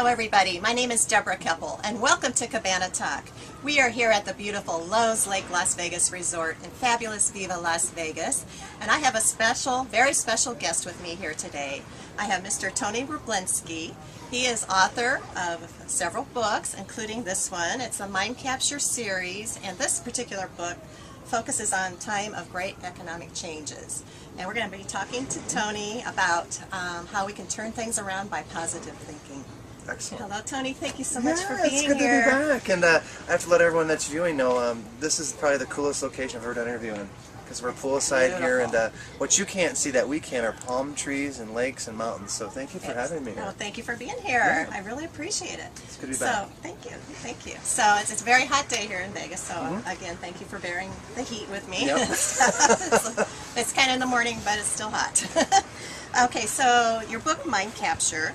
Hello everybody, my name is Deborah Keppel and welcome to Cabana Talk. We are here at the beautiful Lowe's Lake Las Vegas Resort in fabulous Viva Las Vegas, and I have a special, very special guest with me here today. I have Mr. Tony Rubleski. He is author of several books, including this one. It's a Mind Capture series, and this particular book focuses on time of great economic changes. And we're going to be talking to Tony about how we can turn things around by positive thinking. Excellent. Hello, Tony. Thank you so much for being here. It's good to be back. And I have to let everyone that's viewing know this is probably the coolest location I've ever done interviewing, because we're poolside here, and what you can't see that we can are palm trees and lakes and mountains. So thank you for having me here. Well, thank you for being here. Yeah. I really appreciate it. It's good to be back. So thank you. Thank you. So it's a very hot day here in Vegas. So again, thank you for bearing the heat with me. Yep. It's kind of in the morning, but it's still hot. Okay, so your book, Mind Capture.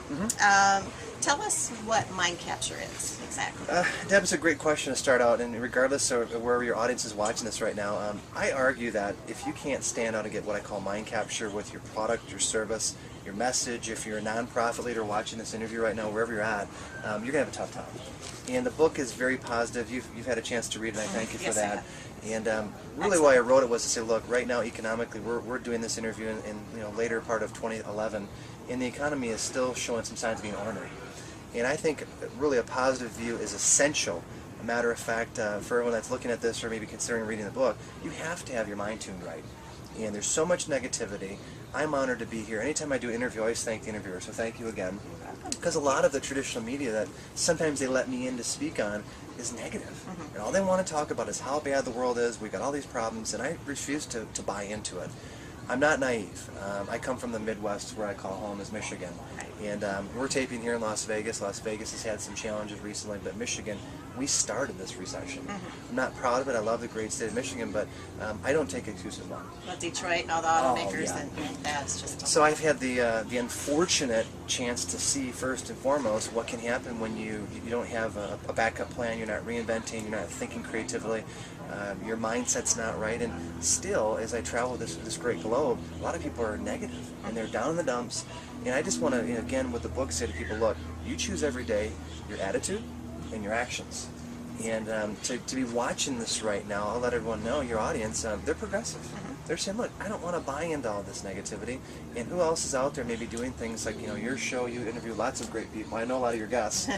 Tell us what mind capture is, exactly. Deb, it's a great question to start out, and regardless of wherever your audience is watching this right now, I argue that if you can't stand out and get what I call mind capture with your product, your service, your message, if you're a nonprofit leader watching this interview right now, wherever you're at, you're going to have a tough time. And the book is very positive. You've had a chance to read it, and I thank you for that. And really why I wrote it was to say, look, right now economically, we're doing this interview in later part of 2011, and the economy is still showing some signs of being ornery. And I think really a positive view is essential. A matter of fact, for everyone that's looking at this or maybe considering reading the book, you have to have your mind tuned right. And there's so much negativity. I'm honored to be here. Anytime I do an interview, I always thank the interviewer, so thank you again. Because a lot of the traditional media that sometimes they let me in to speak on is negative. And all they want to talk about is how bad the world is, we've got all these problems, and I refuse to buy into it. I'm not naive. I come from the Midwest, where I call home is Michigan. And we're taping here in Las Vegas. Las Vegas has had some challenges recently, but Michigan, we started this recession. I'm not proud of it. I love the great state of Michigan, but I don't take excuses now. Well, Detroit and all the automakers, and that's just... So I've had the unfortunate chance to see, first and foremost, what can happen when you don't have a backup plan, you're not reinventing, you're not thinking creatively, your mindset's not right, and still, as I travel this great globe, a lot of people are negative, and they're down in the dumps. And I just want to, again, with the book, say to people, look, you choose every day your attitude and your actions. And to be watching this right now, I'll let everyone know, your audience, they're progressive. They're saying, look, I don't want to buy into all this negativity. And who else is out there maybe doing things like, your show, you interview lots of great people. I know a lot of your guests.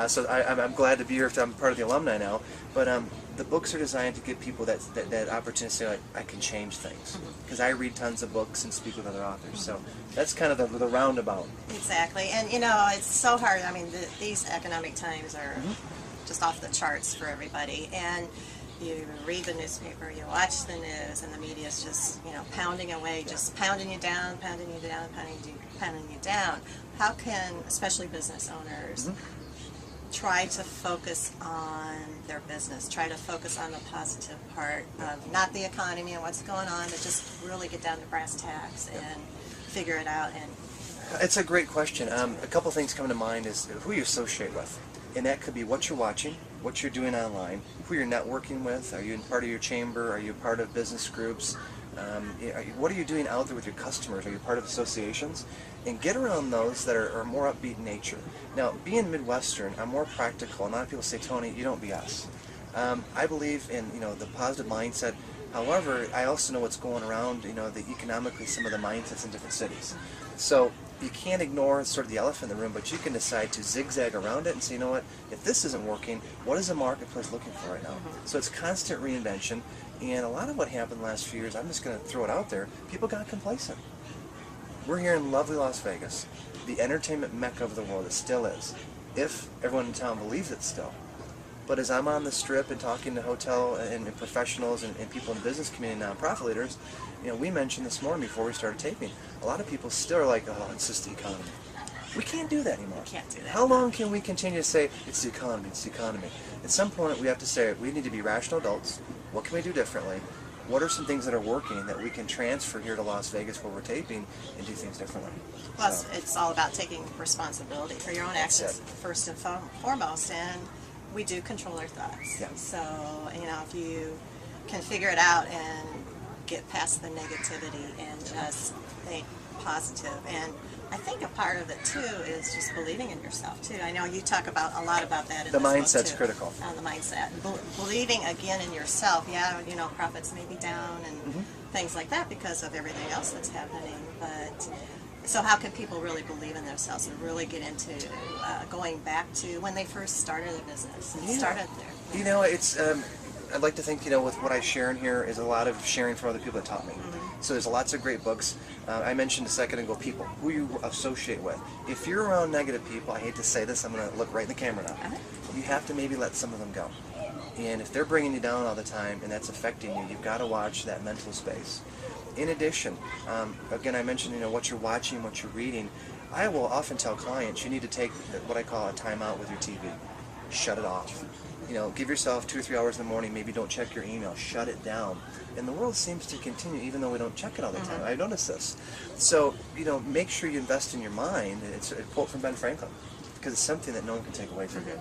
So I'm glad to be here. I'm part of the alumni now. But the books are designed to give people that opportunity to say, like, I can change things. Because I read tons of books and speak with other authors. So that's kind of the roundabout. Exactly. And, it's so hard. I mean, these economic times are just off the charts for everybody. And you read the newspaper, you watch the news, and the media is just, pounding away, just pounding you down, pounding you down, pounding you down. How can, especially business owners, try to focus on their business, try to focus on the positive part of not the economy and what's going on, but just really get down to brass tacks and figure it out? And it's a great question. A couple things come to mind is who you associate with. And that could be what you're watching, what you're doing online, who you're networking with. Are you in part of your chamber? Are you part of business groups? What are you doing out there with your customers? Are you part of associations? And get around those that are more upbeat in nature. Now, being Midwestern, I'm more practical. A lot of people say, Tony, you don't BS. I believe in the positive mindset. However, I also know what's going around, the economically some of the mindsets in different cities. So you can't ignore sort of the elephant in the room, but you can decide to zigzag around it and say, you know what, if this isn't working, what is the marketplace looking for right now? So it's constant reinvention, and a lot of what happened the last few years, I'm just going to throw it out there, people got complacent. We're here in lovely Las Vegas, the entertainment mecca of the world. It still is, if everyone in town believes it still. But as I'm on the strip and talking to hotel and professionals and people in the business community and nonprofit leaders, we mentioned this morning before we started taping, a lot of people still are like, oh, it's just the economy. We can't do that anymore. Can't do that. How long can we continue to say, it's the economy, it's the economy? At some point we have to say, we need to be rational adults. What can we do differently? What are some things that are working that we can transfer here to Las Vegas where we're taping and do things differently? Plus, it's all about taking responsibility for your own actions first and foremost. And we do control our thoughts. Yeah. So, if you can figure it out and get past the negativity and just think positive. And I think a part of it too is just believing in yourself too. I know you talk about a lot about that in The this book, mindset's too. critical. The mindset, believing again in yourself. Yeah, you know, profits may be down and things like that because of everything else that's happening. But so how can people really believe in themselves and really get into going back to when they first started a business and started there? You know, it's. I'd like to think, you know, with what I share in here is a lot of sharing from other people that taught me. So there's lots of great books. I mentioned a second ago people, who you associate with. If you're around negative people, I hate to say this, I'm going to look right in the camera now, you have to maybe let some of them go. And if they're bringing you down all the time and that's affecting you, you've got to watch that mental space. In addition, again, I mentioned, you know, what you're watching, what you're reading. I will often tell clients you need to take what I call a timeout with your TV. Shut it off. You know, give yourself 2 or 3 hours in the morning, maybe don't check your email, shut it down. And the world seems to continue even though we don't check it all the time. I noticed this. So, you know, make sure you invest in your mind. It's a quote from Ben Franklin, because it's something that no one can take away from you.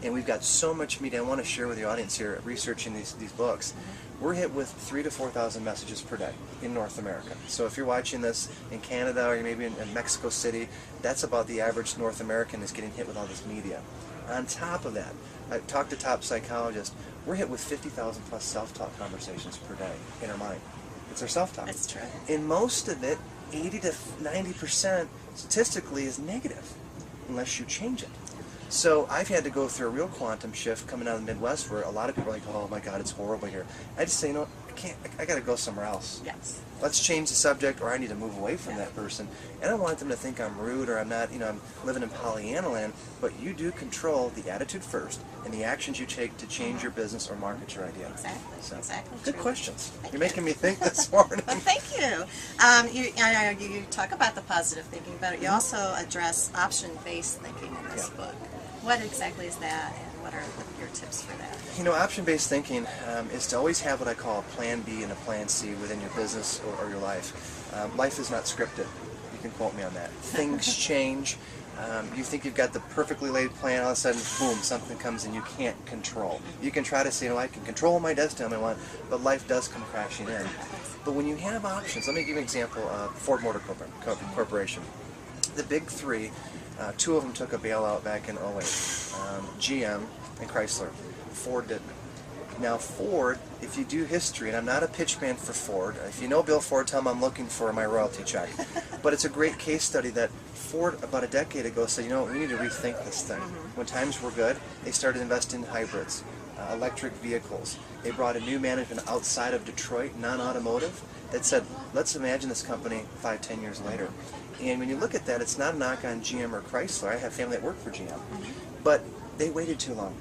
And we've got so much media. I want to share with the audience here, researching these books. We're hit with 3,000 to 4,000 messages per day in North America. So if you're watching this in Canada or maybe in Mexico City, that's about the average North American is getting hit with all this media. On top of that, I talked to top psychologists, we're hit with 50,000 plus self-talk conversations per day in our mind. It's our self-talk. That's true. And most of it, 80 to 90% statistically, is negative unless you change it. So I've had to go through a real quantum shift coming out of the Midwest where a lot of people are like, oh my God, it's horrible here. I just say, you know, I got to go somewhere else. Yes. Let's change the subject, or I need to move away from that person. And I don't want them to think I'm rude or I'm not, you know, I'm living in Pollyanna land, but you do control the attitude first and the actions you take to change your business or market your idea. Exactly. So, Exactly. good true. questions. Thank You're you. making me think this morning. Well, thank you. I know you talk about the positive thinking, but you also address option-based thinking in this book. What exactly is that, and what are your tips for that? You know, option-based thinking is to always have what I call a plan B and a plan C within your business or your life. Life is not scripted. You can quote me on that. Things change. You think you've got the perfectly laid plan, all of a sudden, boom, something comes and you can't control. You can try to say, I can control my destiny, I want, but life does come crashing in. But when you have options, let me give you an example. Ford Motor Corporation. The big three, 2 of them took a bailout back in 08. GM and Chrysler. Ford didn't. Now Ford, if you do history, and I'm not a pitch man for Ford, if you know Bill Ford, tell him I'm looking for my royalty check. But it's a great case study that Ford, about a decade ago, said, we need to rethink this thing. When times were good, they started investing in hybrids, electric vehicles. They brought a new management outside of Detroit, non-automotive, that said, let's imagine this company 5, 10 years later. And when you look at that, it's not a knock on GM or Chrysler. I have family that work for GM. But they waited too long.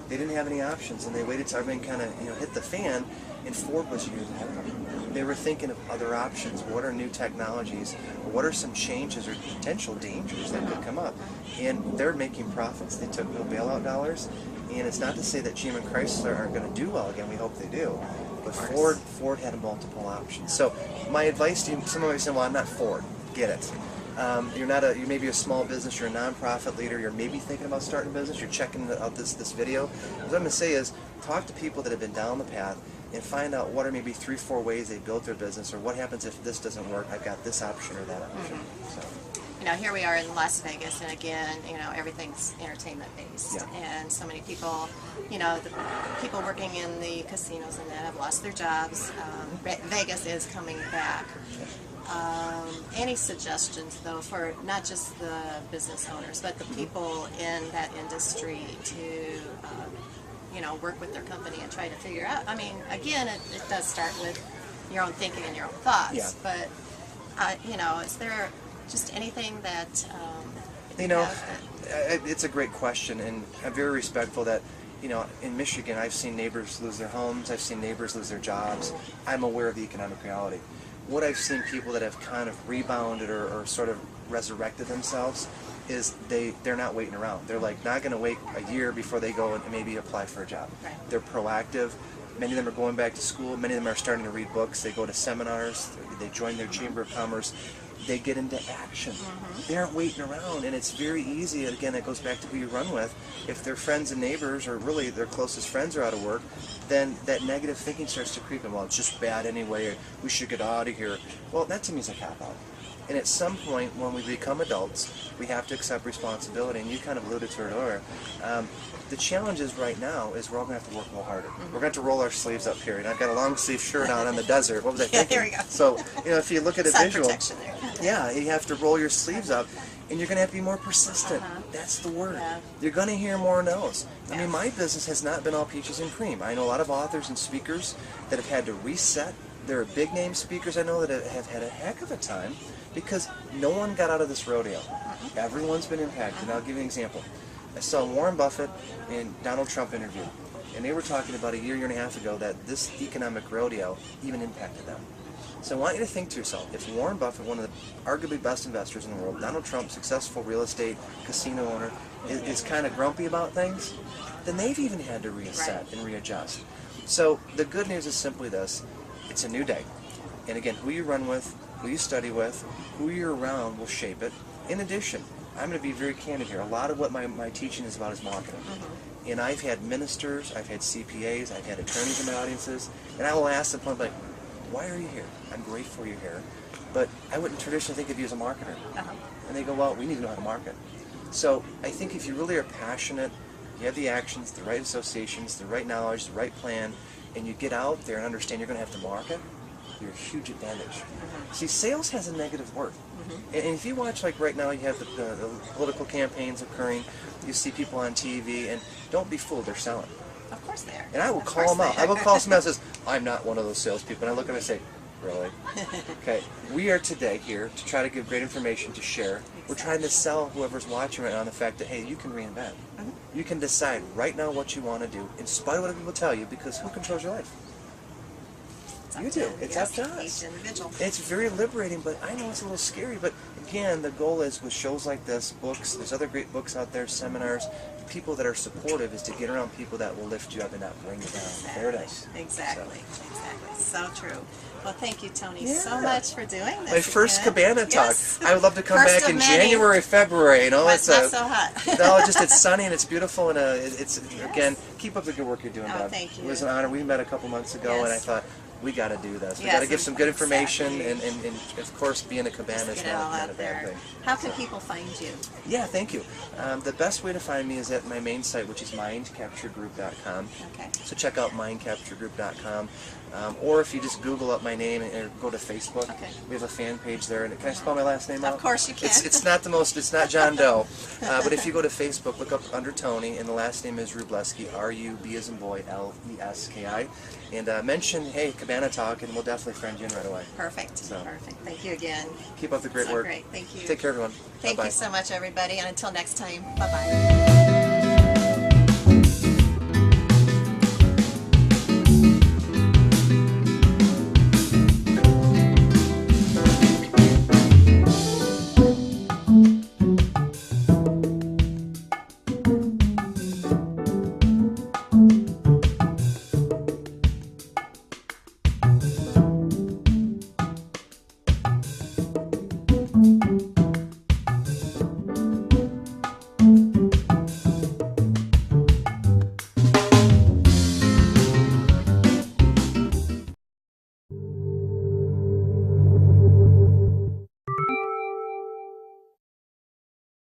They didn't have any options, and they waited till everything kind of hit the fan, and Ford was years ahead of them. They were thinking of other options. What are new technologies? What are some changes or potential dangers that could come up? And they're making profits. They took no bailout dollars, and it's not to say that GM and Chrysler aren't going to do well again. We hope they do. But Ford had multiple options. So my advice to you, some of you say, well, I'm not Ford. Get it. You may be a small business, you're a nonprofit leader, you're maybe thinking about starting a business, you're checking out this video. What I'm going to say is, talk to people that have been down the path and find out what are maybe 3, 4 ways they built their business, or what happens if this doesn't work, I've got this option or that option. So. Here we are in Las Vegas, and again, everything's entertainment based, and so many people, the people working in the casinos and that have lost their jobs. Vegas is coming back. Any suggestions, though, for not just the business owners, but the people in that industry to, work with their company and try to figure out? I mean, again, it does start with your own thinking and your own thoughts, but, is there just anything that it's a great question, and I'm very respectful that, in Michigan, I've seen neighbors lose their homes, I've seen neighbors lose their jobs. I'm aware of the economic reality. What I've seen people that have kind of rebounded or sort of resurrected themselves is they're not waiting around. They're like not going to wait a year before they go and maybe apply for a job. Right. They're proactive. Many of them are going back to school. Many of them are starting to read books. They go to seminars. They join their Chamber of Commerce. They get into action. They aren't waiting around, and it's very easy. Again, it goes back to who you run with. If their friends and neighbors, or really their closest friends, are out of work, then that negative thinking starts to creep in. Well, it's just bad anyway. We should get out of here. Well, that to me is a cop-out. And at some point, when we become adults, we have to accept responsibility. And you kind of alluded to it earlier. The challenge is right now is we're all going to have to work a little harder. We're going to have to roll our sleeves up here. And I've got a long sleeve shirt out in the desert. What was I thinking? There we go. So, you know, if you look at a Sun visual, protection there. yeah, you have to roll your sleeves up. And you're going to have to be more persistent. That's the word. Yeah. You're going to hear more no's. I Yeah. mean, my business has not been all peaches and cream. I know a lot of authors and speakers that have had to reset. There are big name speakers I know that have had a heck of a time because no one got out of this rodeo. Everyone's been impacted. I'll give you an example. I saw Warren Buffett and Donald Trump interview, and they were talking about a year and a half ago that this economic rodeo even impacted them. So I want you to think to yourself, if Warren Buffett, one of the arguably best investors in the world, Donald Trump, successful real estate casino owner, is kind of grumpy about things, then they've even had to reset and readjust. So the good news is simply this: it's a new day. And again, who you run with, who you study with, who you're around will shape it. In addition, I'm going to be very candid here. A lot of what my teaching is about is marketing. And I've had ministers, I've had CPAs, I've had attorneys in my audiences, and I will ask them point blank, why are you here? I'm grateful you're here, but I wouldn't traditionally think of you as a marketer. And they go, well, we need to know how to market. So I think if you really are passionate, you have the actions, the right associations, the right knowledge, the right plan, and you get out there and understand you're going to have to market, you're a huge advantage. See, sales has a negative word. And if you watch, like right now, you have the political campaigns occurring, you see people on TV, and don't be fooled, they're selling. Of course they are. And I will call them out. I will call somebody that says, I'm not one of those salespeople. And I look at them and say, really? Okay, we are today here to try to give great information to share. We're trying to sell whoever's watching right now on the fact that, hey, you can reinvent. You can decide right now what you want to do, in spite of what people tell you, because who controls your life? You do. It's up to us. Each individual. It's very liberating, but I know it's a little scary. But again, the goal is with shows like this, books, there's other great books out there, seminars, people that are supportive, is to get around people that will lift you up and not bring you down. Exactly. There it is. Exactly. So true. Well, thank you, Tony, Yeah. so much for doing this. My first again. Cabana talk. Yes. I would love to come First back of in many. January, February. You know, Well, it's not so hot. no, it's sunny and it's beautiful, and it's again, keep up the good work you're doing, Oh, Deb. thank you. It was an honor. We met a couple months ago, and I Yes. thought, we got to do this. We Yes, got to give some good information, exactly. and of course, being a Cabana Just is get it all not a out bad there. thing. How can people find you? Yeah, thank you. The best way to find me is at my main site, which is mindcapturegroup.com. Okay. So check out mindcapturegroup.com. Or if you just Google up my name or go to Facebook, Okay. we have a fan page there. And can I spell my last name out? Of course you can. It's not the most. It's not John Doe. But if you go to Facebook, look up under Tony, and the last name is Rubleski. R-U-B as in boy, L-E-S-K-I. And mention, hey, Cabana Talk, and we'll definitely friend you in right away. Perfect. So. Perfect. Thank you again. Keep up the great So work. great. Thank you. Take care, everyone. Thank Bye-bye. you so much, everybody. And until next time, bye-bye.